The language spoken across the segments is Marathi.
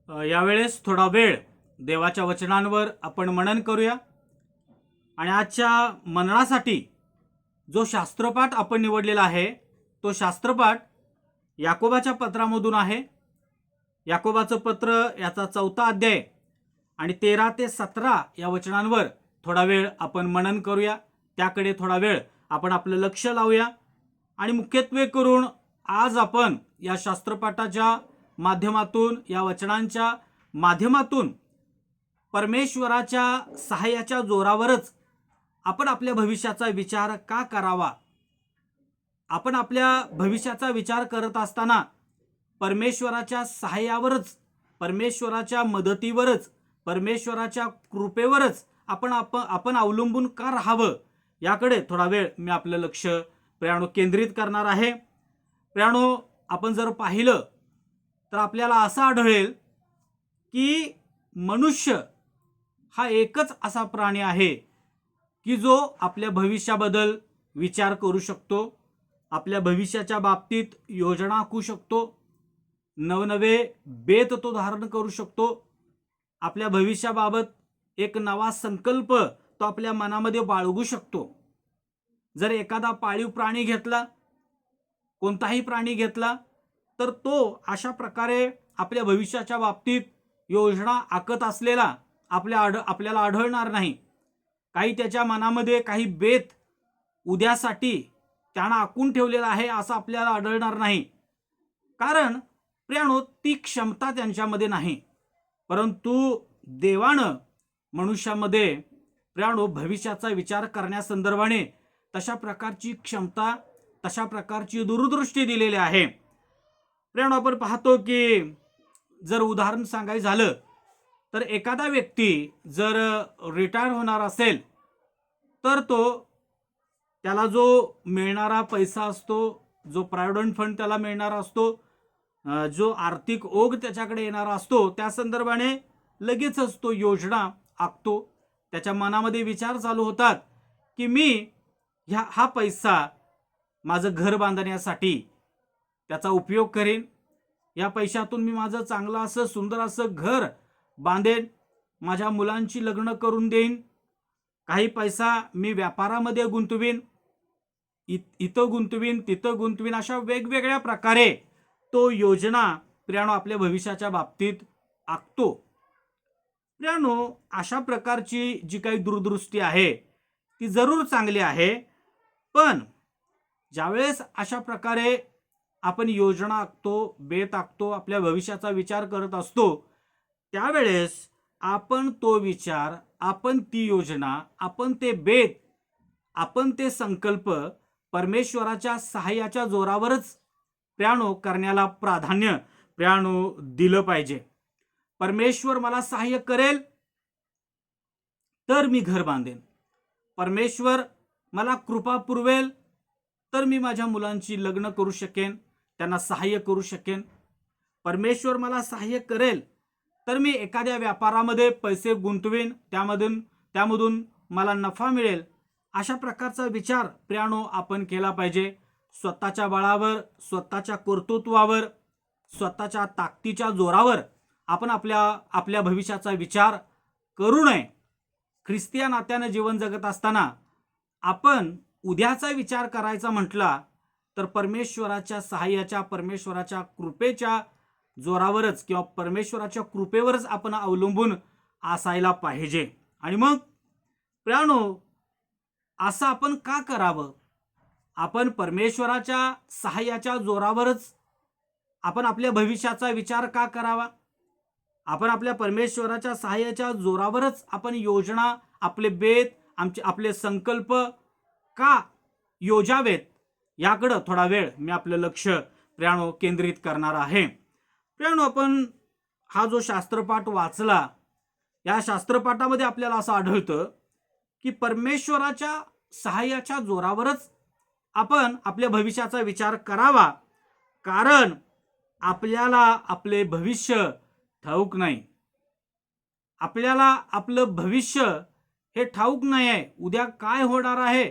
यावेळेस थोडा वेळ देवाच्या वचनांवर आपण मनन करूया. आणि आजच्या मननासाठी जो शास्त्रपाठ आपण निवडलेला आहे तो शास्त्रपाठ याकोबाच्या पत्रामधून आहे. याकोबाचं पत्र याचा 4था अध्याय आणि 13 ते 17 या वचनांवर थोडा वेळ आपण मनन करूया. त्याकडे थोडा वेळ आपण आपलं लक्ष लावूया. आणि मुख्यत्वे करून आज आपण या शास्त्रपाठाच्या माध्यमातून, या वचनांच्या माध्यमातून परमेश्वराच्या सहाय्याच्या जोरावरच आपण आपल्या भविष्याचा विचार का करावा, आपण आपल्या भविष्याचा विचार करत असताना परमेश्वराच्या सहाय्यावरच, परमेश्वराच्या मदतीवरच, परमेश्वराच्या कृपेवरच आपण अवलंबून का राहावं, याकडे थोडा वेळ मी आपलं लक्ष प्रियानो केंद्रित करणार आहे. प्रियानो, आपण जर पाहिलं तर आपल्याला असं आढळेल की मनुष्य हा एकच असा प्राणी आहे की जो आपल्या भविष्याबद्दल विचार करू शकतो, आपल्या भविष्याच्या बाबतीत योजना आखू शकतो, नवनवे बेत तो धारण करू शकतो, आपल्या भविष्याबाबत एक नवा संकल्प तो आपल्या मनामध्ये बाळगू शकतो. जर एखादा पाळीव प्राणी घेतला, कोणताही प्राणी घेतला, तर तो अशा प्रकारे आपल्या भविष्याच्या बाबतीत योजना आखत असलेला आपल्याला आढळणार नाही. काही त्याच्या मनामध्ये काही बेत उद्यासाठी त्यानं आखून ठेवलेला आहे असं आपल्याला आढळणार नाही. कारण प्रियानो, ती क्षमता त्यांच्यामध्ये नाही. परंतु देवानं मनुष्यामध्ये प्रियानो भविष्याचा विचार करण्यासंदर्भाने तशा प्रकारची क्षमता, तशा प्रकारची दूरदृष्टी दिलेली आहे. प्रियानो, आपण पाहतो की जर उदाहरण सांगायचं झालं तर एखादा व्यक्ती जर रिटायर होणार असेल तर त्याला जो मिळणारा पैसा असतो, जो प्रॉव्हिडंट फंड त्याला मिळणारा असतो, जो आर्थिक ओघ त्याच्याकडे येणारा असतो, त्या संदर्भाने लगेचच तो योजना आखतो. त्याच्या मनामध्ये विचार चालू होतात की मी हा पैसा माझं घर बांधण्यासाठी त्याचा उपयोग करेन, या पैशातून मी माझं चांगलं असं सुंदर असं घर बांधेन, माझ्या मुलांची लग्न करून देईन, काही पैसा मी व्यापारामध्ये गुंतवीन, इथं गुंतवीन, तिथं गुंतवीन, अशा वेगवेगळ्या प्रकारे तो योजना प्रियानो आपल्या भविष्याच्या बाबतीत आखतो. प्रियानो, अशा प्रकारची जी काही दूरदृष्टी आहे ती जरूर चांगली आहे. पण ज्यावेळेस अशा प्रकारे आपण योजना आखतो, बेत आखतो, आपल्या भविष्याचा विचार करत असतो, त्यावेळेस आपण तो विचार, आपण ती योजना, आपण ते बेत, आपण ते संकल्प परमेश्वराच्या सहाय्याच्या जोरावरच प्रियानो करण्याला प्राधान्य प्रियानो दिलं पाहिजे. परमेश्वर मला सहाय्य करेल तर मी घर बांधेन, परमेश्वर मला कृपा पुरवेल तर मी माझ्या मुलांची लग्न करू शकेन, त्यांना सहाय्य करू शकेन, परमेश्वर मला सहाय्य करेल तर मी एखाद्या व्यापारामध्ये पैसे गुंतवेन, त्यामधून मला नफा मिळेल, अशा प्रकारचा विचार प्रियानो आपण केला पाहिजे. स्वतःच्या बळावर, स्वतःच्या कर्तृत्वावर, स्वतःच्या ताकदीच्या जोरावर आपण आपल्या भविष्याचा विचार करू नये. ख्रिस्ती नात्यानं जीवन जगत असताना आपण उद्याचा विचार करायचा म्हटला तर परमेश्वराच्या सहाय्याच्या, परमेश्वराच्या कृपेच्या जोरावरच किंवा परमेश्वराच्या कृपेवरच आपण अवलंबून असायला पाहिजे. आणि मग प्रियानो, असं आपण का करावं? आपण परमेश्वराच्या सहाय्याच्या जोरावरच आपण आपल्या भविष्याचा विचार का करावा? आपण आपल्या परमेश्वराच्या सहाय्याच्या जोरावरच आपण योजना, आपले बेत, आपले संकल्प का योजावेत, याकडं थोडा वेळ मी आपलं लक्ष प्रियानो केंद्रित करणार आहे. प्रियानो, आपण हा जो शास्त्रपाठ वाचला, या शास्त्रपाठामध्ये आपल्याला असं आढळतं की परमेश्वराच्या सहाय्याच्या जोरावरच आपण आपल्या भविष्याचा विचार करावा. कारण आपल्याला आपले भविष्य ठाऊक नाही, आपल्याला आपलं भविष्य हे ठाऊक नाही आहे, उद्या काय होणार आहे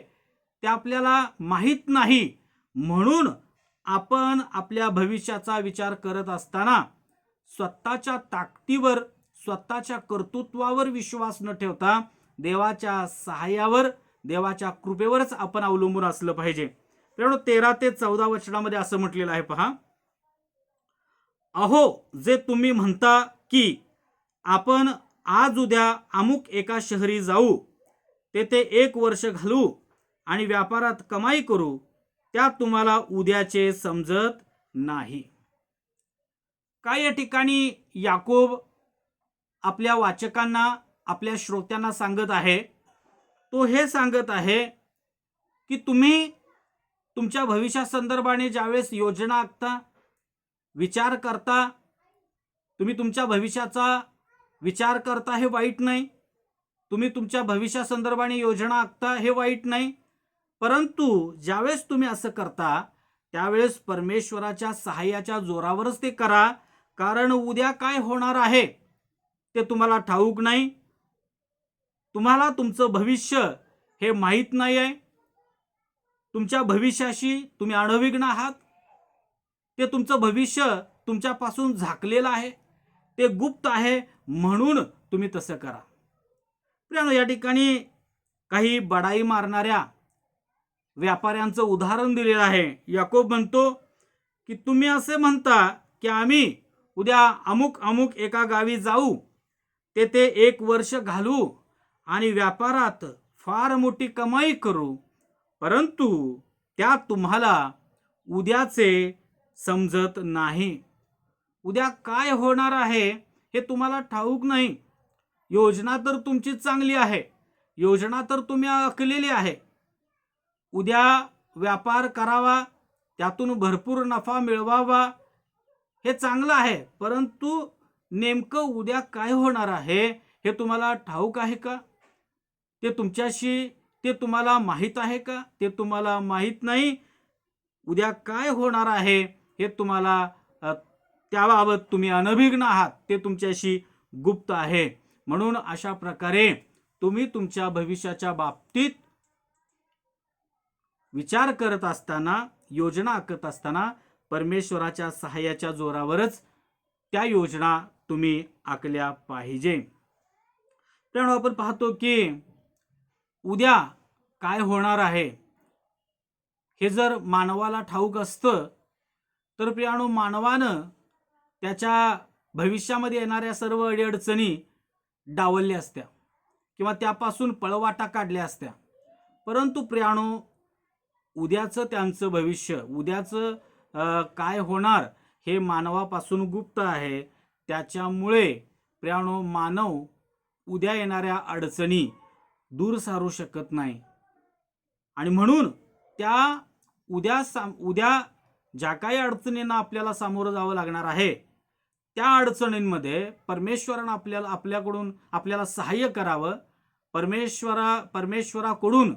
ते आपल्याला माहीत नाही. म्हणून आपण आपल्या भविष्याचा विचार करत असताना स्वतःच्या ताकदीवर, स्वतःच्या कर्तृत्वावर विश्वास न ठेवता देवाच्या सहाय्यावर, देवाच्या कृपेवरच आपण अवलंबून असलं पाहिजे. मित्रांनो 13 ते 14 वचनामध्ये असं म्हटलेलं आहे पहा. अहो जे तुम्ही म्हणता की आपण आज उद्या अमुक एका शहरी जाऊ, तेथे 1 वर्ष घालू आणि व्यापारात कमाई करू, त्या तुम्हाला उद्याचे समजत नाही. काय या ठिकाणी याकोब आपल्या वाचकांना, आपल्या श्रोत्यांना सांगत आहे? तो हे सांगत आहे की तुम्ही तुमच्या भविष्यासंदर्भाने ज्यावेळेस योजना आखता, विचार करता, तुम्ही तुमच्या भविष्याचा विचार करता हे वाईट नाही. तुम्ही तुमच्या भविष्यासंदर्भाने योजना आखता हे वाईट नाही. परंतु ज्यावेळेस तुम्ही असं करता त्यावेळेस परमेश्वराच्या सहाय्याच्या जोरावरच ते करा. कारण उद्या काय होणार आहे ते तुम्हाला ठाऊक नाही. तुम्हाला तुमचं भविष्य हे माहीत नाही आहे. तुमच्या भविष्याशी तुम्ही अनभिज्ञ आहात. ते तुमचं भविष्य तुमच्यापासून झाकलेलं आहे, ते गुप्त आहे, म्हणून तुम्ही तसं करा. मित्रांनो या ठिकाणी काही बडाई मारणाऱ्या व्यापाऱ्यांचं उदाहरण दिलेलं आहे. याकोब म्हणतो की तुम्ही असे म्हणता की आम्ही उद्या अमुक अमुक एका गावी जाऊ, तेथे 1 वर्ष घालू आणि व्यापारात फार मोठी कमाई करू, परंतु त्यात तुम्हाला उद्याचे समजत नाही. उद्या काय होणार आहे हे तुम्हाला ठाऊक नाही. योजना तर तुमची चांगली आहे, योजना तर तुम्ही आखलेली आहे. उद्या व्यापार करावा, त्यातून भरपूर नफा मिळवावा, हे चांगलं आहे. परंतु नेमकं उद्या काय होणार आहे हे तुम्हाला ठाऊक आहे का? ते तुम्हाला माहीत आहे का? ते तुम्हाला माहीत नाही. उद्या काय होणार आहे हे तुम्हाला त्याबाबत तुम्ही अनभिज्ञ आहात, ते तुमच्याशी गुप्त आहे. म्हणून अशा प्रकारे तुम्ही तुमच्या भविष्याच्या बाबतीत विचार करत असताना, योजना आखत असताना परमेश्वराच्या सहाय्याच्या जोरावरच त्या योजना तुम्ही आखल्या पाहिजे. त्यामुळे आपण पाहतो की उद्या काय होणार आहे हे जर मानवाला ठाऊक असतं तर प्रियानो मानवानं त्याच्या भविष्यामध्ये येणाऱ्या सर्व अडीअडचणी डावलल्या असत्या किंवा त्यापासून पळवाटा काढल्या असत्या. परंतु प्रियानो उद्याचं त्यांचं भविष्य, उद्याचं काय होणार हे मानवापासून गुप्त आहे. त्याच्यामुळे प्रियानो मानव उद्या येणाऱ्या अडचणी दूर सारू शकत नाही. आणि म्हणून त्या उद्या ज्या काही अडचणींना आपल्याला सामोरं जावं लागणार आहे त्या अडचणींमध्ये परमेश्वरानं आपल्याकडून आपल्याला सहाय्य करावं. परमेश्वराकडून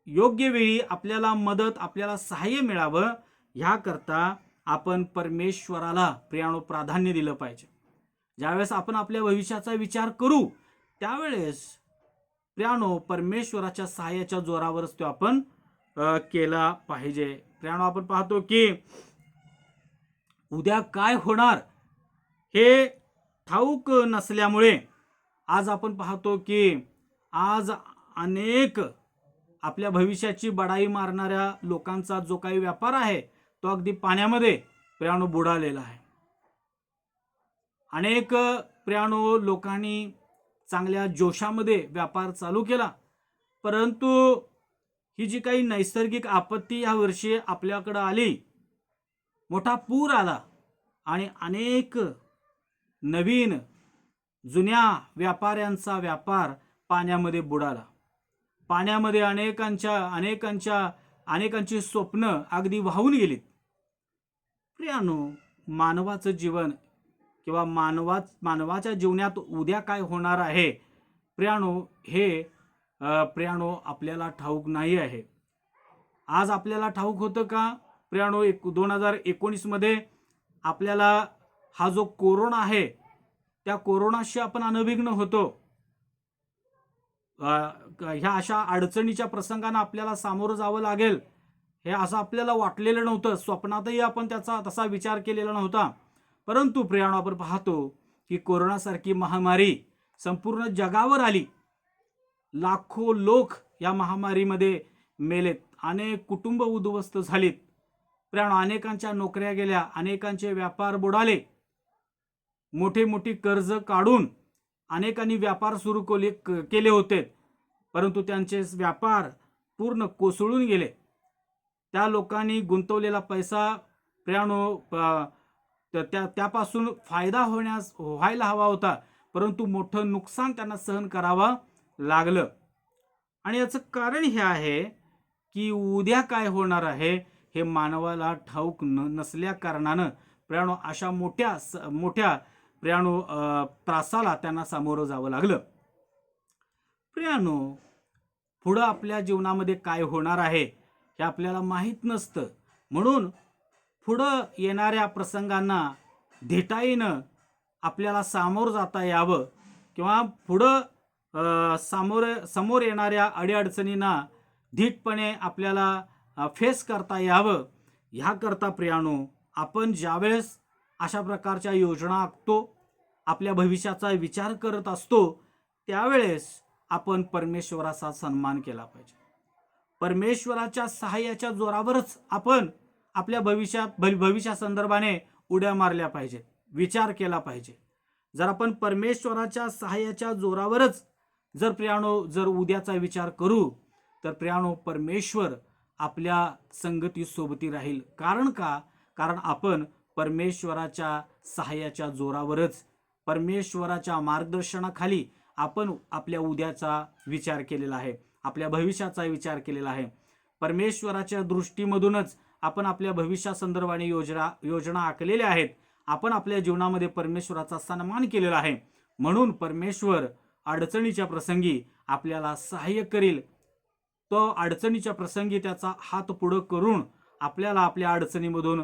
योग्य वेळी आपल्याला मदत, आपल्याला सहाय्य मिळावं, ह्याकरता आपण परमेश्वराला प्रियानो प्राधान्य दिलं पाहिजे. ज्यावेळेस आपण आपल्या भविष्याचा विचार करू त्यावेळेस प्रियानो परमेश्वराच्या सहाय्याच्या जोरावरच तो आपण केला पाहिजे. प्रियानो आपण पाहतो की उद्या काय होणार हे ठाऊक नसल्यामुळे आज आपण पाहतो की आज अनेक आपल्या भविष्याची बडाई मारणाऱ्या लोकांचा जो काही व्यापार आहे तो अगदी पाण्यामध्ये प्रियानो बुडालेला आहे. अनेक प्रियानो लोकांनी चांगल्या जोशामध्ये व्यापार चालू केला, परंतु ही जी काही नैसर्गिक आपत्ती या वर्षी आपल्याकडे आली, मोठा पूर आला आणि अनेक नवीन जुन्या व्यापाऱ्यांचा व्यापार पाण्यामध्ये बुडाला. पाण्यामध्ये अनेकांची स्वप्न अगदी वाहून गेलीत. प्रियानो मानवाचं जीवन किंवा मानवाच्या जीवनात उद्या काय होणार आहे प्रियानो आपल्याला ठाऊक नाही आहे. आज आपल्याला ठाऊक होतं का प्रियानो 2019 मध्ये आपल्याला हा जो कोरोना आहे त्या कोरोनाशी आपण अनभिज्ञ होतो. ह्या अशा अडचणीच्या प्रसंगांना आपल्याला सामोरं जावं लागेल हे असं आपल्याला वाटलेलं नव्हतं. स्वप्नातही आपण त्याचा तसा विचार केलेला नव्हता. परंतु प्रियानो आपण पाहतो की कोरोनासारखी महामारी संपूर्ण जगावर आली. लाखो लोक या महामारीमध्ये मेलेत. अनेक कुटुंब उद्ध्वस्त झालीत. प्रियानो अनेकांच्या नोकऱ्या गेल्या, अनेकांचे व्यापार बुडाले. मोठी मोठी कर्ज काढून अनेकांनी व्यापार सुरू केले होते, परंतु त्यांचे व्यापार पूर्ण कोसळून गेले. त्या लोकांनी गुंतवलेला पैसा प्रियानो त्यापासून फायदा व्हायला हवा होता, परंतु मोठं नुकसान त्यांना सहन करावं लागलं. आणि याचं कारण हे आहे की उद्या काय होणार आहे हे मानवाला ठाऊक नसल्या कारणानं प्रियानो अशा मोठ्या प्रियानो त्रासाला त्यांना सामोरं जावं लागलं. प्रियानो, पुढं आपल्या जीवनामध्ये काय होणार आहे हे आपल्याला माहीत नसतं. म्हणून पुढं येणाऱ्या प्रसंगांना धीटाईनं आपल्याला सामोर जाता यावं किंवा पुढं समोर येणाऱ्या अडीअडचणींना धीटपणे आपल्याला फेस करता यावं. ह्याकरता प्रियानो, आपण ज्यावेळेस अशा प्रकारच्या योजना आखतो, आपल्या भविष्याचा विचार करत असतो, त्यावेळेस आपण परमेश्वराचा सन्मान केला पाहिजे. परमेश्वराच्या सहाय्याच्या जोरावरच आपण आपल्या भविष्यासंदर्भाने उड्या मारल्या पाहिजेत, विचार केला पाहिजे. जर आपण परमेश्वराच्या सहाय्याच्या जोरावरच जर उद्याचा विचार करू, तर प्रियानो परमेश्वर आपल्या संगतीसोबती राहील. कारण आपण परमेश्वराच्या सहाय्याच्या जोरावरच, परमेश्वराच्या मार्गदर्शनाखाली आपण आपल्या उद्याचा विचार केलेला आहे, आपल्या भविष्याचा विचार केलेला आहे. परमेश्वराच्या दृष्टीमधूनच आपण आपल्या भविष्यासंदर्भाने योजना आखलेल्या आहेत. आपण आपल्या जीवनामध्ये परमेश्वराचा सन्मान केलेला आहे. म्हणून परमेश्वर अडचणीच्या प्रसंगी आपल्याला सहाय्य करील. तो अडचणीच्या प्रसंगी त्याचा हात पुढं करून आपल्याला आपल्या अडचणीमधून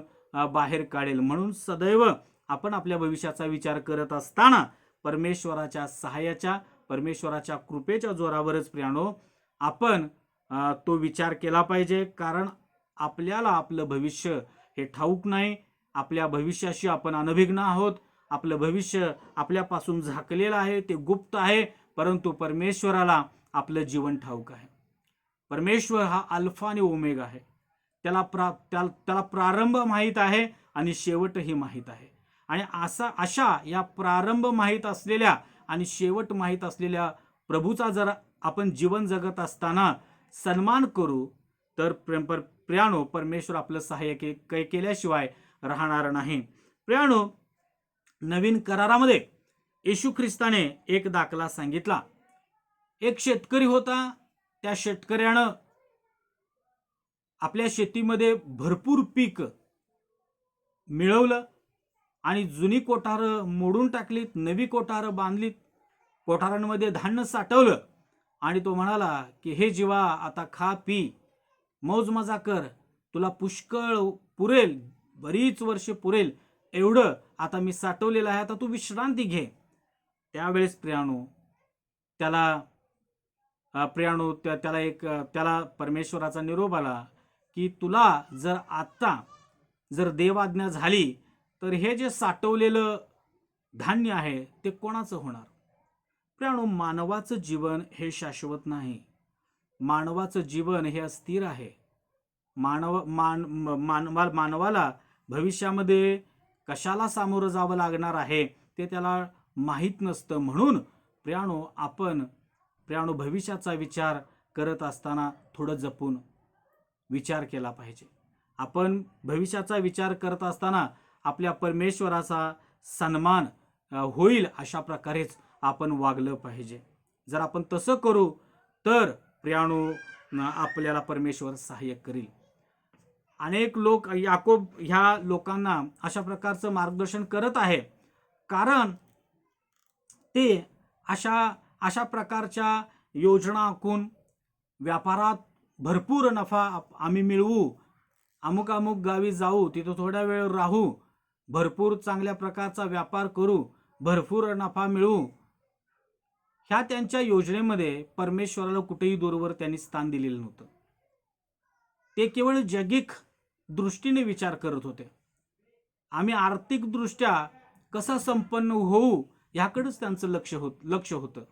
बाहेर काढेल. म्हणून सदैव आपण आपल्या भविष्याचा विचार करत असताना परमेश्वराच्या सहाय्याच्या, परमेश्वराच्या कृपेच्या जोरावरच प्रियानो आपण तो विचार केला पाहिजे. कारण आपल्याला आपलं भविष्य हे ठाऊक नाही. आपल्या भविष्याशी आपण अनभिज्ञ आहोत. आपलं भविष्य आपल्यापासून झाकलेलं आहे, ते गुप्त आहे. परंतु परमेश्वराला आपलं जीवन ठाऊक आहे. परमेश्वर हा अल्फा आणि ओमेगा आहे. त्याला प्रारंभ माहीत आहे आणि शेवटही माहीत आहे. आणि अशा या प्रारंभ माहीत असलेल्या आणि शेवट माहीत असलेल्या प्रभूचा जर आपण जीवन जगत असताना सन्मान करू, तर प्रियानो परमेश्वर आपलं सहाय्य केल्याशिवाय राहणार नाही. प्रियानो, नवीन करारामध्ये येशू ख्रिस्ताने एक दाखला सांगितला. एक शेतकरी होता. त्या शेतकऱ्यानं आपल्या शेतीमध्ये भरपूर पीक मिळवलं आणि जुनी कोठारं मोडून टाकलीत, नवी कोठारं बांधलीत, कोठारांमध्ये धान्य साठवलं आणि तो म्हणाला की हे जीवा, आता खा पी, मौज मजा कर, तुला पुष्कळ पुरेल, बरीच वर्षे पुरेल एवढं आता मी साठवलेलं आहे, आता तू विश्रांती घे. त्यावेळेस प्रियानो त्याला परमेश्वराचा निरोप आला की तुला जर देवाज्ञा झाली तर हे जे साठवलेलं धान्य आहे ते कोणाचं होणार? प्रियानो, मानवाचं जीवन हे शाश्वत नाही. मानवाचं जीवन हे अस्थिर आहे. मानवाला भविष्यामध्ये कशाला सामोरं जावं लागणार आहे ते त्याला माहीत नसतं. म्हणून प्रियानो भविष्याचा विचार करत असताना थोडं जपून विचार केला पाहिजे. आपण भविष्याचा विचार करत असताना आपल्या परमेश्वराचा सन्मान होईल अशा प्रकारेच आपण वागलं पाहिजे. जर आपण तसं करू तर प्रियानो आपल्याला परमेश्वर सहाय्य करील. अनेक लोक याकोब ह्या लोकांना अशा प्रकारचं मार्गदर्शन करत आहे, कारण ते अशा प्रकारच्या योजना आखून व्यापारात भरपूर नफा आम्ही मिळवू, अमुक गावी जाऊ, तिथं थोडा वेळ राहू, भरपूर चांगल्या प्रकारचा व्यापार करू, भरपूर नफा मिळवू, ह्या त्यांच्या योजनेमध्ये परमेश्वराला कुठेही दूरवर त्यांनी स्थान दिलेलं नव्हतं. ते केवळ जगिक दृष्टीने विचार करत होते. आम्ही आर्थिकदृष्ट्या कसं संपन्न होऊ ह्याकडेच त्यांचं लक्ष होतं.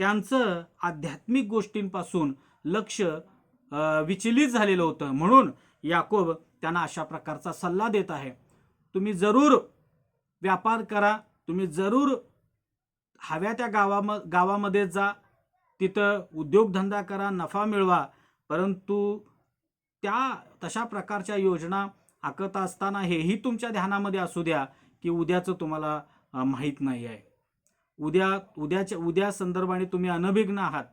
त्यांचं आध्यात्मिक गोष्टींपासून लक्ष विचलित झालेलं होतं. म्हणून याकोब त्यांना अशा प्रकारचा सल्ला देत आहे. तुम्ही जरूर व्यापार करा, तुम्ही जरूर हव्या त्या गावामध्ये जा, तिथं उद्योगधंदा करा, नफा मिळवा, परंतु त्या तशा प्रकारच्या योजना आखत असताना हेही तुमच्या ध्यानामध्ये असू द्या की उद्याचं तुम्हाला माहीत नाही आहे. उद्या संदर्भाने तुम्ही अनभिज्ञ आहात.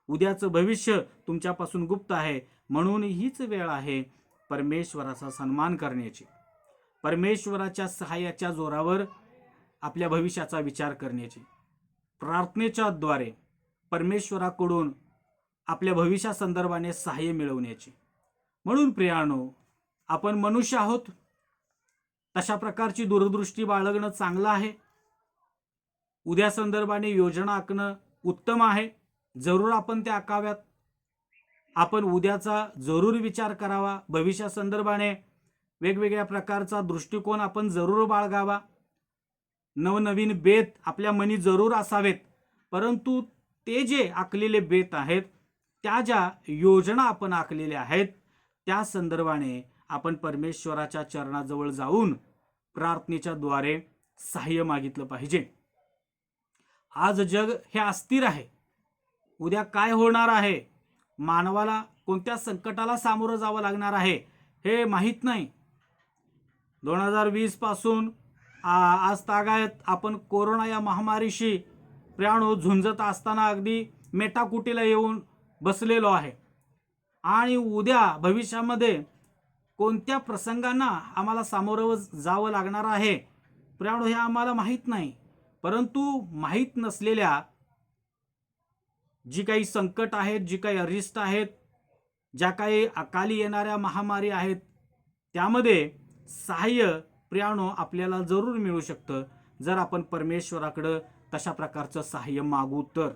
उद्याचं भविष्य तुमच्यापासून गुप्त आहे. म्हणून हीच वेळ आहे परमेश्वराचा सन्मान करण्याची, परमेश्वराच्या सहाय्याच्या जोरावर आपल्या भविष्याचा विचार करण्याची, प्रार्थनेच्या द्वारे परमेश्वराकडून आपल्या भविष्यासंदर्भाने सहाय्य मिळवण्याची. म्हणून प्रियानो, आपण मनुष्य आहोत, तशा प्रकारची दूरदृष्टी बाळगणं चांगलं आहे. उद्या संदर्भाने योजना आखणं उत्तम आहे. जरूर आपण त्या आखाव्यात. आपण उद्याचा जरूर विचार करावा. भविष्यासंदर्भाने वेगवेगळ्या प्रकारचा दृष्टिकोन आपण जरूर बाळगावा. नवनवीन बेत आपल्या मनी जरूर असावेत. परंतु ते जे आखलेले बेत आहेत, त्या ज्या योजना आपण आखलेल्या आहेत, त्या संदर्भाने आपण परमेश्वराच्या चरणाजवळ जाऊन प्रार्थनेच्या द्वारे सहाय्य मागितलं पाहिजे. आज जग हे अस्थिर आहे. उद्या काय होणार आहे, मानवाला कोणत्या संकटाला सामोरं जावं लागणार आहे हे माहीत नाही. 2020 पासून आज तागायत आपण कोरोना या महामारीशी प्रियानो झुंजत असताना अगदी मेटाकुटीला येऊन बसलेलो आहे. आणि उद्या भविष्यामध्ये कोणत्या प्रसंगांना आम्हाला सामोरं जावं लागणार आहे प्रियानो हे आम्हाला माहीत नाही. परंतु माहीत नसलेल्या जी काही संकट आहेत, जी काही अरिष्ट आहेत, ज्या काही अकाली येणाऱ्या महामारी आहेत, त्यामध्ये सहाय्य प्रियानो आपल्याला जरूर मिळू शकतं जर आपण परमेश्वराकडं तशा प्रकारचं सहाय्य मागू तर.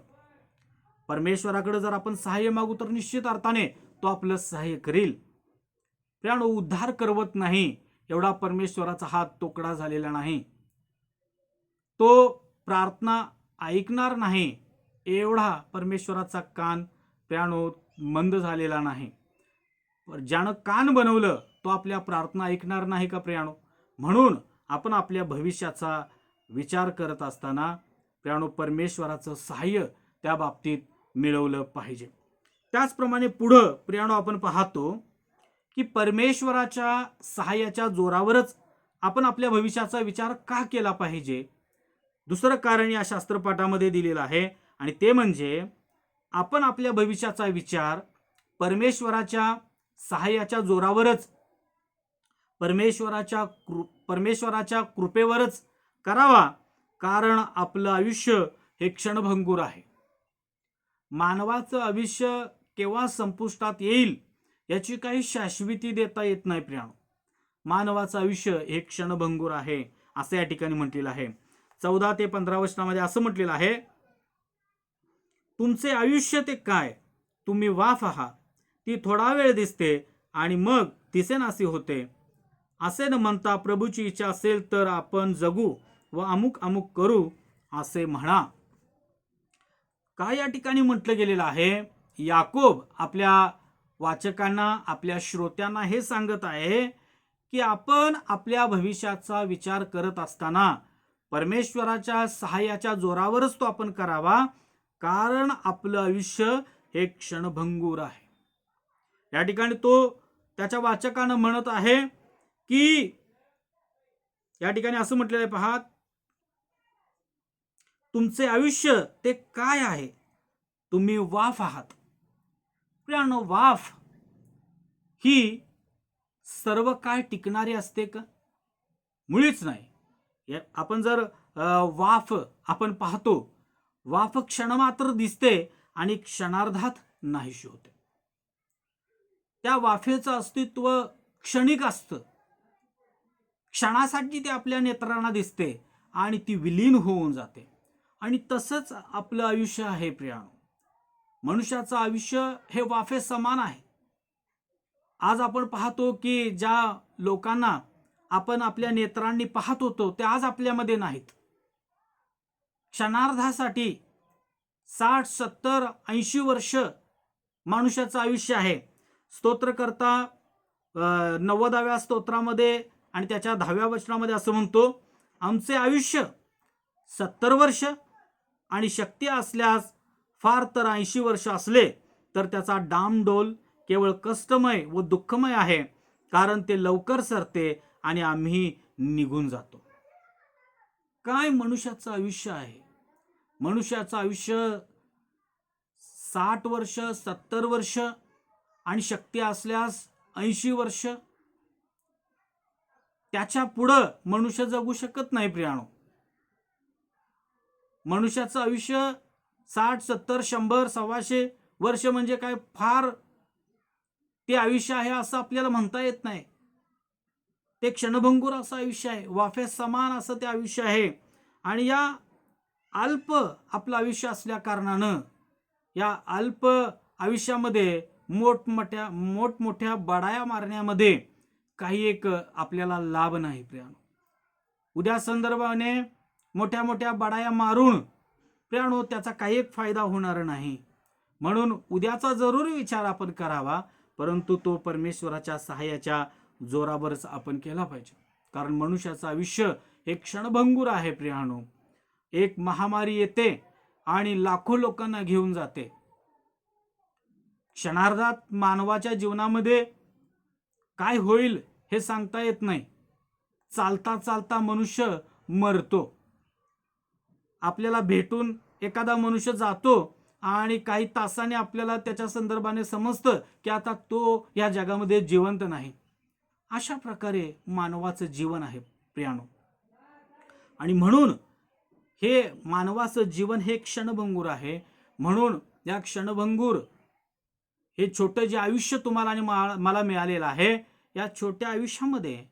परमेश्वराकडे जर आपण सहाय्य मागू तर निश्चित अर्थाने तो आपलं सहाय्य करेल. प्रियानो, उद्धार करवत नाही एवढा परमेश्वराचा हात तोकडा झालेला नाही. तो प्रार्थना ऐकणार नाही एवढा परमेश्वराचा कान प्रियानो मंद झालेला नाही. ज्यानं कान बनवलं तो आपल्या प्रार्थना ऐकणार नाही का प्रियानो? म्हणून आपण आपल्या भविष्याचा विचार करत असताना प्रियानो परमेश्वराचं सहाय्य त्या बाबतीत मिळवलं पाहिजे. त्याचप्रमाणे पुढं प्रियानो आपण पाहतो की परमेश्वराच्या सहाय्याच्या जोरावरच आपण आपल्या भविष्याचा विचार का केला पाहिजे. दुसरं कारण या शास्त्रपाठामध्ये दिलेलं आहे आणि ते म्हणजे आपण आपल्या भविष्याचा विचार परमेश्वराच्या सहाय्याच्या जोरावरच, परमेश्वराच्या कृपेवरच करावा. कारण आपलं आयुष्य हे क्षणभंगूर आहे. मानवाचं आयुष्य केव्हा संपुष्टात येईल याची काही शाश्वती देता येत नाही प्रियानो. मानवाचं आयुष्य हे क्षणभंगूर आहे असं या ठिकाणी म्हटलेलं आहे. 14 ते 15 वचनामध्ये असं म्हटलेलं आहे, तुमचे आयुष्य ते काय, तुम्ही वाफ आहात, ती थोडा वेळ दिसते आणि मग दिसेनाशी होते. असे न म्हणता प्रभूची इच्छा असेल तर आपण जगू व अमुक अमुक करू असे म्हणा. काय या ठिकाणी म्हटलं गेलेलं आहे, याकोब आपल्या वाचकांना, आपल्या श्रोत्यांना हे सांगत आहे की आपण आपल्या भविष्याचा विचार करत असताना परमेश्वराच्या सहाय्याच्या जोरावरच तो आपण करावा. कारण आपलं आयुष्य हे क्षणभंगूर आहे. या ठिकाणी तो त्याच्या वाचकांना म्हणत आहे की या ठिकाणी असं म्हटलेलं आहे, पहा, तुमचे आयुष्य ते काय आहे, तुम्ही वाफ आहात. प्रियानो, वाफ ही सर्व काळ टिकणारी असते का? मुळीच नाही. आपण जर वाफ आपण पाहतो, वाफ क्षणमात्र दिसते आणि क्षणार्धात नाहीशी होते. त्या वाफेचं अस्तित्व क्षणिक असतं. क्षणासाठी ते आपल्या नेत्रांना दिसते आणि ती विलीन होऊन जाते. आणि तसंच आपलं आयुष्य आहे प्रियानो. मनुष्याचं आयुष्य हे वाफे समान आहे. आज आपण पाहतो की ज्या लोकांना आपण आपल्या नेत्रांनी पाहत होतो ते आज आपल्यामध्ये नाहीत. क्षणार्धासाठी 60, 70, 80 वर्ष मनुष्याचं आयुष्य आहे. स्तोत्रकर्ता 90व्या स्तोत्रामध्ये आणि त्याच्या 10व्या वचनामध्ये असं म्हणतो, आमचे आयुष्य 70 वर्ष आणि शक्ती असल्यास फार तर 80 वर्ष असले तर त्याचा डामडोल केवळ कष्टमय व दुःखमय आहे, कारण ते लवकर सरते आणि आम्ही निघून जातो. काय मनुष्याचं आयुष्य आहे? मनुष्याचं आयुष्य 60 वर्ष, 70 वर्ष आणि शक्ती असल्यास 80 वर्ष. त्याच्या पुढं मनुष्य जगू शकत नाही प्रियानो. मनुष्याचं आयुष्य 60, 70, 100, 125 वर्ष म्हणजे काय फार ते आयुष्य आहे असं आपल्याला म्हणता येत नाही. ते क्षणभंगुर असं आयुष्य आहे, वाफे समान असं ते आयुष्य आहे. आणि या अल्प आपलं आयुष्य असल्या कारणानं या अल्प आयुष्यामध्ये मोठमोठ्या बडाया मारण्यामध्ये काही एक आपल्याला लाभ नाही प्रियानो. उद्या संदर्भाने मोठ्या मोठ्या बडाया मारून प्रियानो त्याचा काही एक फायदा होणार नाही. म्हणून उद्याचा जरूर विचार आपण करावा, परंतु तो परमेश्वराच्या सहाय्याच्या जोरावरच आपण केला पाहिजे. कारण मनुष्याचं आयुष्य हे क्षणभंगुर आहे प्रियानो. एक महामारी येते आणि लाखो लोकांना घेऊन जाते. क्षणार्धात मानवाच्या जीवनामध्ये काय होईल हे सांगता येत नाही. चालता चालता मनुष्य मरतो. आपल्याला भेटून एखादा मनुष्य जातो आणि काही तासाने आपल्याला त्याच्या संदर्भाने समजतं की आता तो या जगामध्ये जिवंत नाही. अशा प्रकारे मानवाचं जीवन आहे प्रियानो. आणि म्हणून हे मानवाचं जीवन हे क्षणभंगुर आहे. म्हणून या क्षणभंगुर हे छोटं जे आयुष्य तुम्हाला आणि मला मिळालेलं आहे, या छोट्या आयुष्यामध्ये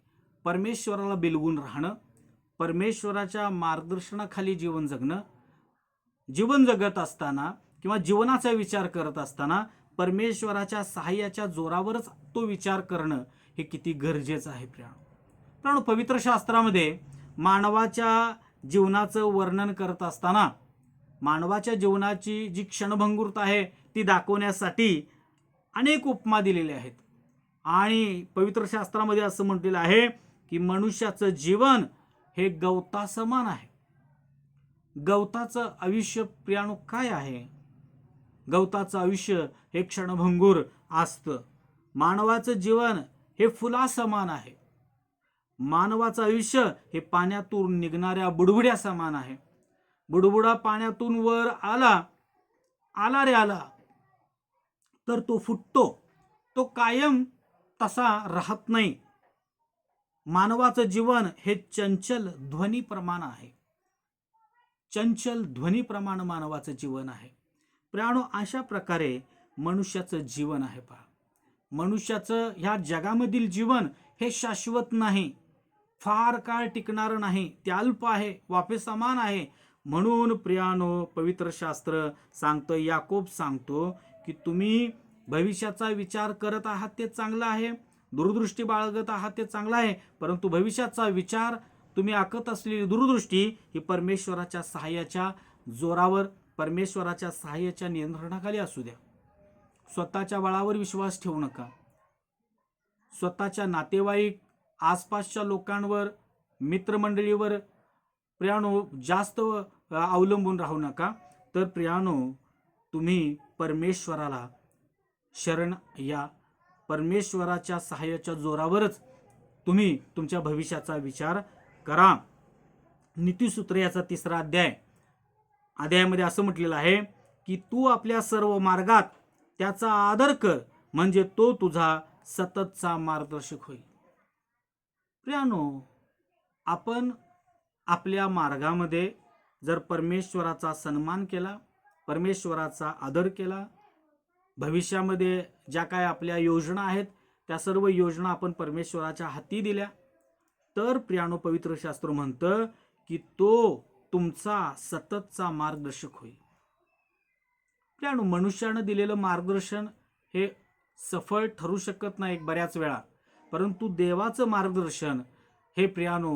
परमेश्वराला बिलगून राहणं, परमेश्वराच्या मार्गदर्शनाखाली जीवन जगणं, जीवन जगत असताना किंवा जीवनाचा विचार करत असताना परमेश्वराच्या सहाय्याच्या जोरावरच तो विचार करणं हे किती गरजेचं आहे प्रियानो. पवित्र शास्त्रामध्ये मानवाच्या जीवनाचं वर्णन करत असताना मानवाच्या जीवनाची जी क्षणभंगुरता आहे ती दाखवण्यासाठी अनेक उपमा दिलेल्या आहेत. आणि पवित्र शास्त्रामध्ये असं म्हटलेलं आहे की मनुष्याचं जीवन हे गवतासमान आहे. गवताचं आयुष्य प्रियानो काय आहे? गवताचं आयुष्य हे क्षणभंगुर असतं. मानवाचं जीवन हे फुलासमान आहे. मानवाचं आयुष्य हे पाण्यातून निघणाऱ्या बुडबुड्या समान आहे. बुडबुडा पाण्यातून वर आला रे आला तर तो फुटतो, तो कायम तसा राहत नाही. मानवाचं जीवन हे चंचल ध्वनी प्रमाण आहे. चंचल ध्वनी प्रमाण मानवाचं जीवन आहे प्रियानो. अशा प्रकारे मनुष्याचं जीवन आहे. पहा, मनुष्याचं ह्या जगामधील जीवन हे शाश्वत नाही, फार काळ टिकणार नाही, ते अल्प आहे, वाफे समान आहे. म्हणून प्रियानो पवित्र शास्त्र सांगतं, याकोब सांगतो की तुम्ही भविष्याचा विचार करत आहात ते चांगलं आहे, दूरदृष्टी बाळगत आहात ते चांगलं आहे, परंतु भविष्याचा विचार तुम्ही आखत असलेली दूरदृष्टी ही परमेश्वराच्या सहाय्याच्या जोरावर, परमेश्वराच्या सहाय्याच्या नियंत्रणाखाली असू द्या. स्वतःच्या बळावर विश्वास ठेवू नका. स्वतःच्या नातेवाईक, आसपासच्या लोकांवर, मित्रमंडळीवर प्रियानो जास्त अवलंबून राहू नका. तर प्रियानो तुम्ही परमेश्वराला शरण या. परमेश्वराच्या सहाय्याच्या जोरावरच तुम्ही तुमच्या भविष्याचा विचार करा. नीतिसूत्र याचा 3रा अध्यायामध्ये असं म्हटलेलं आहे की तू आपल्या सर्व मार्गात त्याचा आदर कर, म्हणजे तो तुझा सततचा मार्गदर्शक होईल. प्रियानो, आपण आपल्या मार्गामध्ये जर परमेश्वराचा सन्मान केला, परमेश्वराचा आदर केला, भविष्यामध्ये ज्या काय आपल्या योजना आहेत त्या सर्व योजना आपण परमेश्वराच्या हाती दिल्या, तर प्रियानो पवित्र शास्त्र म्हणतं की तो तुमचा सततचा मार्गदर्शक होईल. प्रियानो, मनुष्यानं दिलेलं मार्गदर्शन हे सफळ ठरू शकत नाही बऱ्याच वेळा, परंतु देवाचं मार्गदर्शन हे प्रियानो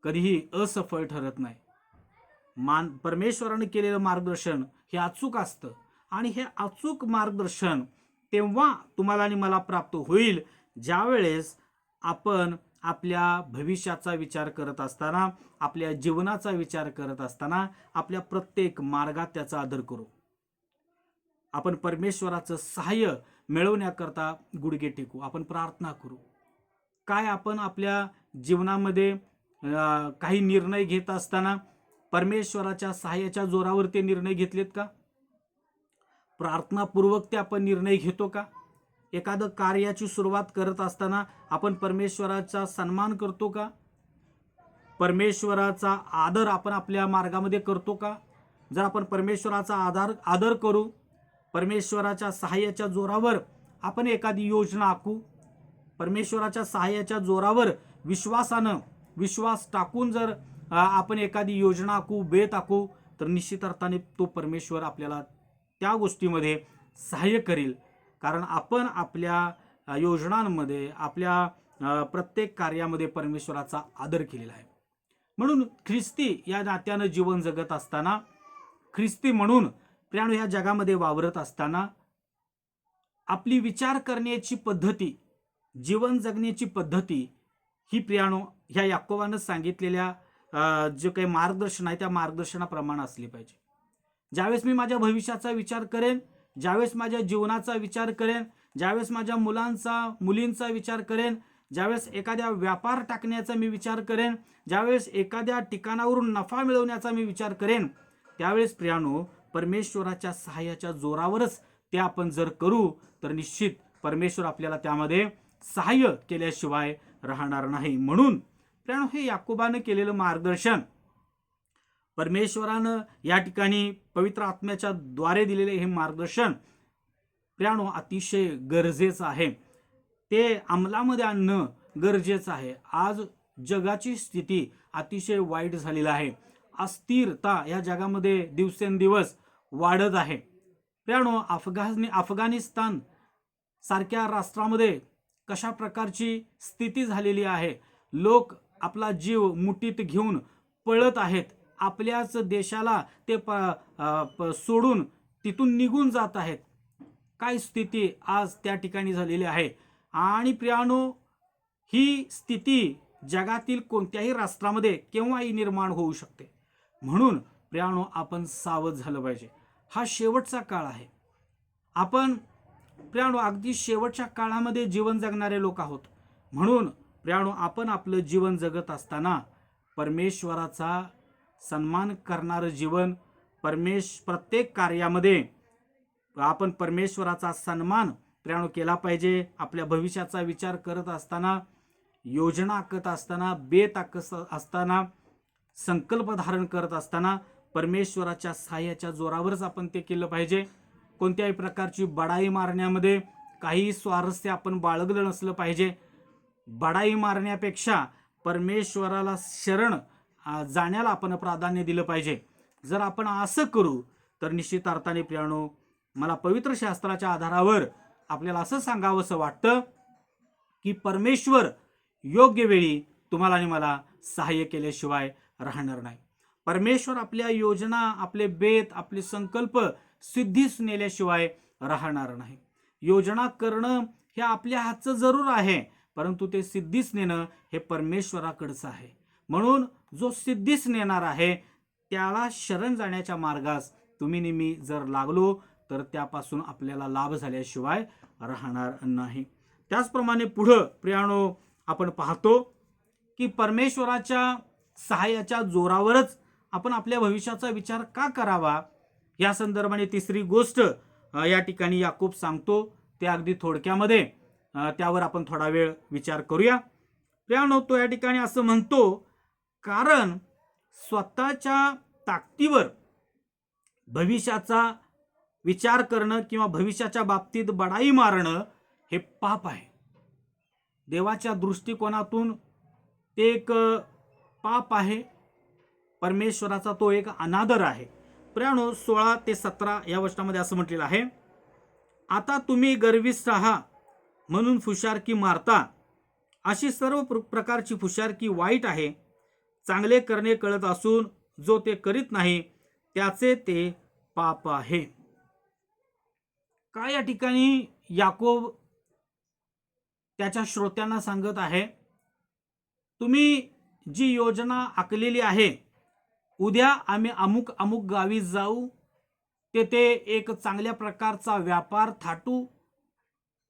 कधीही असफल ठरत नाही. परमेश्वराने केलेलं मार्गदर्शन हे अचूक असतं आणि हे अचूक मार्गदर्शन तेव्हा तुम्हाला आणि मला प्राप्त होईल ज्यावेळेस आपण आपल्या भविष्याचा विचार करत असताना, आपल्या जीवनाचा विचार करत असताना आपल्या प्रत्येक मार्गात त्याचा आदर करू. आपण परमेश्वराचं सहाय्य मिळवण्याकरता गुडघे टेकू, आपण प्रार्थना करू. काय आपण आपल्या जीवनामध्ये काही निर्णय घेत असताना परमेश्वराच्या सहाय्याच्या जोरावर ते निर्णय घेतलेत का? प्रार्थनापूर्वक ते आपण निर्णय घेतो का? एखादं कार्याची सुरुवात करत असताना आपण परमेश्वराचा सन्मान करतो का? परमेश्वराचा आदर आपण आपल्या मार्गामध्ये करतो का? जर आपण परमेश्वराचा आदर करू, परमेश्वराच्या सहाय्याच्या जोरावर आपण एखादी योजना आखू, परमेश्वराच्या सहाय्याच्या जोरावर विश्वास टाकून जर आपण एखादी योजना आखू, बेत आखू, तर निश्चित अर्थाने तो परमेश्वर आपल्याला त्या गोष्टीमध्ये सहाय्य करेल. कारण आपण आपल्या योजनांमध्ये, आपल्या प्रत्येक कार्यामध्ये परमेश्वराचा आदर केलेला आहे. म्हणून ख्रिस्ती या नात्यानं जीवन जगत असताना, ख्रिस्ती म्हणून प्रियानो या जगामध्ये वावरत असताना आपली विचार करण्याची पद्धती, जीवन जगण्याची पद्धती ही प्रियानो ह्या याकोबानं सांगितलेल्या जे काही मार्गदर्शन आहे त्या मार्गदर्शनाप्रमाणे असली पाहिजे. ज्यावेळेस मी माझ्या भविष्याचा विचार करेन, ज्यावेळेस माझ्या जीवनाचा विचार करेन, ज्यावेळेस माझ्या मुलींचा विचार करेन, ज्यावेळेस एखाद्या व्यापार टाकण्याचा मी विचार करेन, ज्यावेळेस एखाद्या ठिकाणावरून नफा मिळवण्याचा मी विचार करेन, त्यावेळेस प्रियानो परमेश्वराच्या सहाय्याच्या जोरावरच ते आपण जर करू तर निश्चित परमेश्वर आपल्याला त्यामध्ये सहाय्य केल्याशिवाय राहणार नाही. म्हणून प्रियानो हे याकोबानं केलेलं मार्गदर्शन, परमेश्वरानं या ठिकाणी पवित्र आत्म्याच्या द्वारे दिलेले हे मार्गदर्शन प्रियानो अतिशय गरजेचं आहे. ते अंमलामध्ये आणणं गरजेचं आहे. आज जगाची स्थिती अतिशय वाईट झालेली आहे. अस्थिरता या जगामध्ये दिवसेंदिवस वाढत आहे. प्रियानो अफगाणिस्तान सारख्या राष्ट्रामध्ये कशा प्रकारची स्थिती झालेली आहे. लोक आपला जीव मुठीत घेऊन पळत आहेत. आपल्याच देशाला ते सोडून तिथून निघून जात आहेत. काय स्थिती आज त्या ठिकाणी झालेली आहे. आणि प्रियानो ही स्थिती जगातील कोणत्याही राष्ट्रामध्ये केव्हाही निर्माण होऊ शकते. म्हणून प्रियानो आपण सावध झालं पाहिजे. हा शेवटचा काळ आहे. आपण प्रियानो अगदी शेवटच्या काळामध्ये जीवन जगणारे लोक आहोत. म्हणून प्रियानो आपण आपलं जीवन जगत असताना परमेश्वराचा सन्मान करणारं जीवन, प्रत्येक कार्यामध्ये आपण परमेश्वराचा सन्मान प्रियानो केला पाहिजे. आपल्या भविष्याचा विचार करत असताना, योजना आखत असताना, बेत आखत असताना, संकल्प धारण करत असताना परमेश्वराच्या सहाय्याच्या जोरावरच आपण ते केलं पाहिजे. कोणत्याही प्रकारची बडाई मारण्यामध्ये काही स्वारस्य आपण बाळगलं नसलं पाहिजे. बडाई मारण्यापेक्षा परमेश्वराला शरण जाण्याला आपण प्राधान्य दिलं पाहिजे. जर आपण असं करू तर निश्चित अर्थाने प्रियानो मला पवित्र शास्त्राच्या आधारावर आपल्याला असं सांगावंसं वाटतं की परमेश्वर योग्य वेळी तुम्हाला आणि मला सहाय्य केल्याशिवाय राहणार नाही. परमेश्वर आपल्या योजना, आपले बेत, आपले संकल्प सिद्धीस नेल्याशिवाय राहणार नाही. योजना करणं हे आपल्या हातचं जरूर आहे, परंतु ते सिद्धीस नेणं हे परमेश्वराकडचं आहे. म्हणून जो सिद्धीस नेणार आहे त्याला शरण जाण्याच्या मार्गास तुम्ही नेहमी जर लागलो तर त्यापासून आपल्याला लाभ झाल्याशिवाय राहणार नाही. त्याचप्रमाणे पुढं प्रियानो आपण पाहतो की परमेश्वराच्या सहाय्याच्या जोरावरच आपण आपल्या भविष्याचा विचार का करावा या संदर्भाने तिसरी गोष्ट या ठिकाणी याकोब सांगतो. ते अगदी थोडक्यामध्ये त्यावर आपण थोडा वेळ विचार करूया. प्रियानो तो या ठिकाणी असं म्हणतो, कारण स्वतःच्या ताकदीवर भविष्याचा विचार करणं किंवा भविष्याच्या बाबतीत बडाई मारणं हे पाप आहे. देवाच्या दृष्टिकोनातून ते एक पाप आहे. परमेश्वराचा तो एक अनादर आहे. प्रियानो 16 ते 17 या वचनामध्ये असं म्हटलेलं आहे, आता तुम्ही गर्विष्ठ आहात म्हणून फुशारकी मारता. अशी सर्व प्रकारची फुशारकी वाईट आहे. चांगले करणे कळत असून जो ते करीत नाही त्याचे ते पाप आहे. काय या ठिकाणी याकोब त्याच्या श्रोत्यांना सांगत आहे, तुम्ही जी योजना आखलेली आहे, उद्या आम्ही अमुक अमुक गावी जाऊ, तेथे एक चांगल्या प्रकारचा व्यापार थाटू,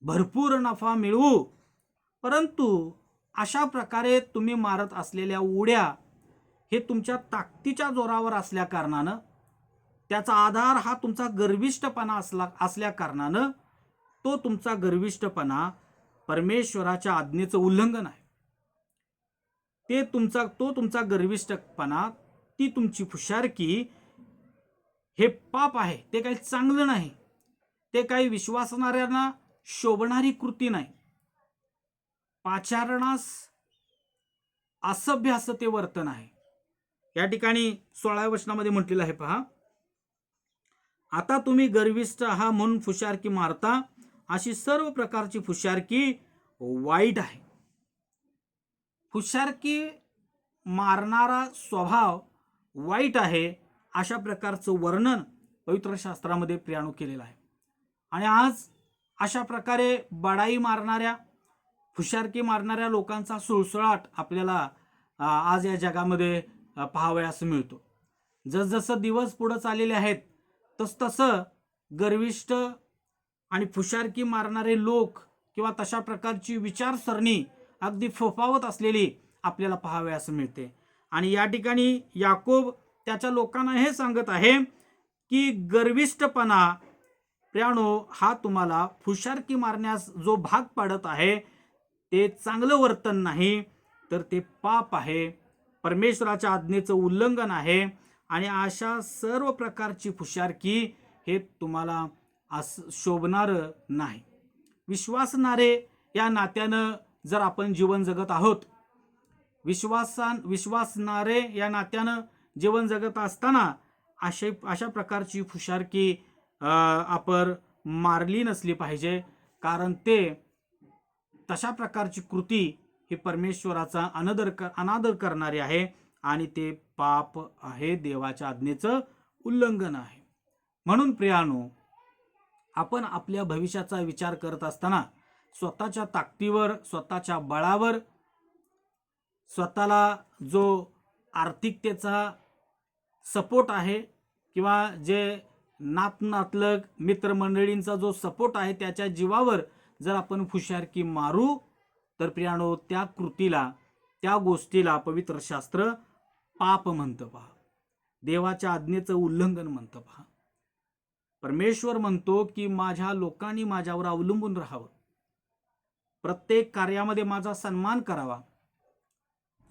भरपूर नफा मिळवू, परंतु अशा प्रकारे तुम्ही मारत असलेल्या उड्या हे तुमच्या ताकदीच्या जोरावर असल्या कारणानं, त्याचा आधार हा तुमचा गर्विष्ठपणा असल्या कारणानं तो तुमचा गर्विष्ठपणा परमेश्वराच्या आज्ञेचं उल्लंघन आहे. तो तुमचा गर्विष्ठपणा, ती तुमची फुशारकी हे पाप आहे. ते काही चांगलं नाही. ते काही विश्वासणाऱ्यांना शोभणारी कृती नाही. पाचारणास असभ्य असं ते वर्तन आहे. या ठिकाणी 16व्या वचनामध्ये म्हटलेलं आहे पहा, आता तुम्ही गर्विष्ठ आहात म्हणून फुशारकी मारता, अशी सर्व प्रकारची फुशारकी वाईट आहे. फुशारकी मारणारा स्वभाव वाईट आहे, अशा प्रकारचं वर्णन पवित्र शास्त्रामध्ये प्रियाणू केलेलं आहे. आणि आज अशा प्रकारे बडाई मारणाऱ्या, फुशारकी मारणाऱ्या लोकांचा सुळसुळाट आपल्याला आज या जगामध्ये पाहावयास मिळतो. जसजसं दिवस पुढे चाललेले आहेत तसतसं गर्विष्ठ आणि फुशारकी मारणारे लोक किंवा तशा प्रकारची विचारसरणी अगदी फोफावत असलेली आपल्याला पाहावयास मिळते. आणि या ठिकाणी याकोब त्याच्या लोकांना हे सांगत आहे की गर्विष्ठपणा प्रियानो हा तुम्हाला फुशारकी मारण्यास जो भाग पाडत आहे ते चांगलं वर्तन नाही, तर ते पाप आहे, परमेश्वराच्या आज्ञेचं उल्लंघन आहे. आणि अशा सर्व प्रकारची फुशारकी हे तुम्हाला शोभणारं नाही. विश्वासणारे या नात्यानं जर आपण जीवन जगत आहोत, विश्वासणारे या नात्यानं जीवन जगत असताना अशा प्रकारची फुशारकी आपण मारली नसली पाहिजे, कारण ते तशा प्रकारची कृती ही परमेश्वराचा अनादर करणारी आहे आणि ते पाप आहे, देवाच्या आज्ञेचं उल्लंघन आहे. म्हणून प्रियानो, आपण आपल्या भविष्याचा विचार करत असताना स्वतःच्या ताकदीवर, स्वतःच्या बळावर, स्वतःला जो आर्थिकतेचा सपोर्ट आहे किंवा जे नातलग मित्रमंडळींचा जो सपोर्ट आहे त्याच्या जीवावर जर आपण फुशारकी मारू, तर प्रियानो त्या कृतीला, त्या गोष्टीला पवित्र शास्त्र पाप म्हणतं पहा, देवाच्या आज्ञेचं उल्लंघन म्हणतं पहा. परमेश्वर म्हणतो की माझ्या लोकांनी माझ्यावर अवलंबून राहावं, प्रत्येक कार्यामध्ये माझा सन्मान करावा.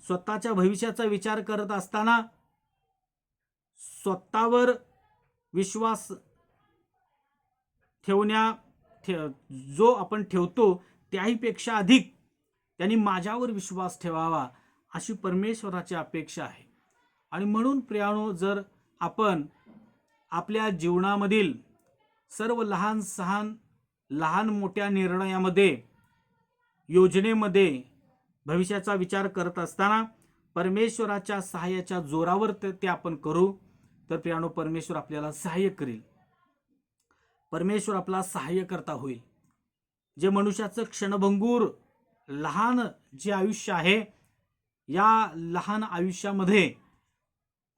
स्वतःच्या भविष्याचा विचार करत असताना स्वतःवर विश्वास जो आपण ठेवतो त्याहीपेक्षा अधिक त्यांनी माझ्यावर विश्वास ठेवावा, अशी परमेश्वराची अपेक्षा आहे. आणि म्हणून प्रियानो, जर आपण आपल्या जीवनामधील सर्व लहान मोठ्या निर्णयामध्ये, योजनेमध्ये भविष्याचा विचार करत असताना परमेश्वराच्या सहाय्याच्या जोरावर ते आपण करू, तर प्रियानो परमेश्वर आपल्याला सहाय्य करेल. परमेश्वर आपला सहाय्यकर्ता होईल. जे मनुष्याचं क्षणभंगूर लहान जे आयुष्य आहे, या लहान आयुष्यामध्ये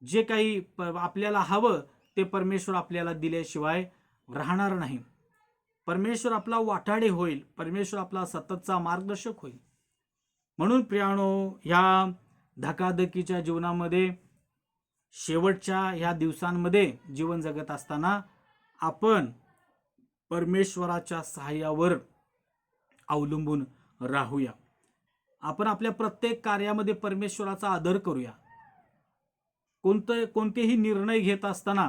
जे काही आपल्याला हवं ते परमेश्वर आपल्याला दिल्याशिवाय राहणार नाही. परमेश्वर आपला वाटाडे होईल, परमेश्वर आपला सततचा मार्गदर्शक होईल. म्हणून प्रियानो, ह्या धकाधकीच्या जीवनामध्ये, शेवटच्या ह्या दिवसांमध्ये जीवन जगत असताना आपण परमेश्वराच्या सहाय्यावर अवलंबून राहूया. आपण आपल्या प्रत्येक कार्यामध्ये परमेश्वराचा आदर करूया. कोणतेही निर्णय घेत असताना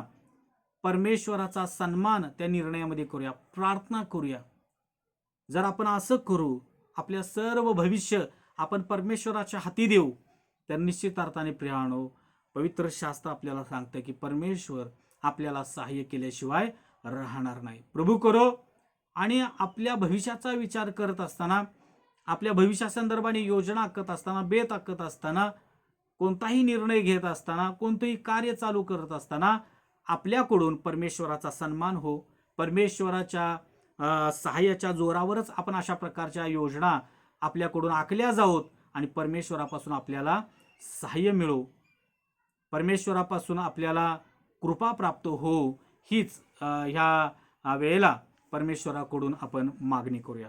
परमेश्वराचा सन्मान त्या निर्णयामध्ये करूया, प्रार्थना करूया. जर आपण असं करू, आपल्या सर्व भविष्य आपण परमेश्वराच्या हाती देऊ, तर निश्चित अर्थाने प्रियानो, पवित्र शास्त्र आपल्याला सांगतं की परमेश्वर आपल्याला सहाय्य केल्याशिवाय राहणार नाही. प्रभू करो. आणि आपल्या भविष्याचा विचार करत असताना आपल्या भविष्यासंदर्भाने योजना आखत असताना, बेत आखत असताना, कोणताही निर्णय घेत असताना, कोणतंही कार्य चालू करत असताना आपल्याकडून परमेश्वराचा सन्मान हो, परमेश्वराच्या सहाय्याच्या जोरावरच आपण अशा प्रकारच्या योजना आपल्याकडून आखल्या जावोत आणि परमेश्वरापासून आपल्याला सहाय्य मिळो, परमेश्वरापासून आपल्याला कृपा प्राप्त हो, हीच ह्या वेळेला परमेश्वराकडून आपण मागणी करूया.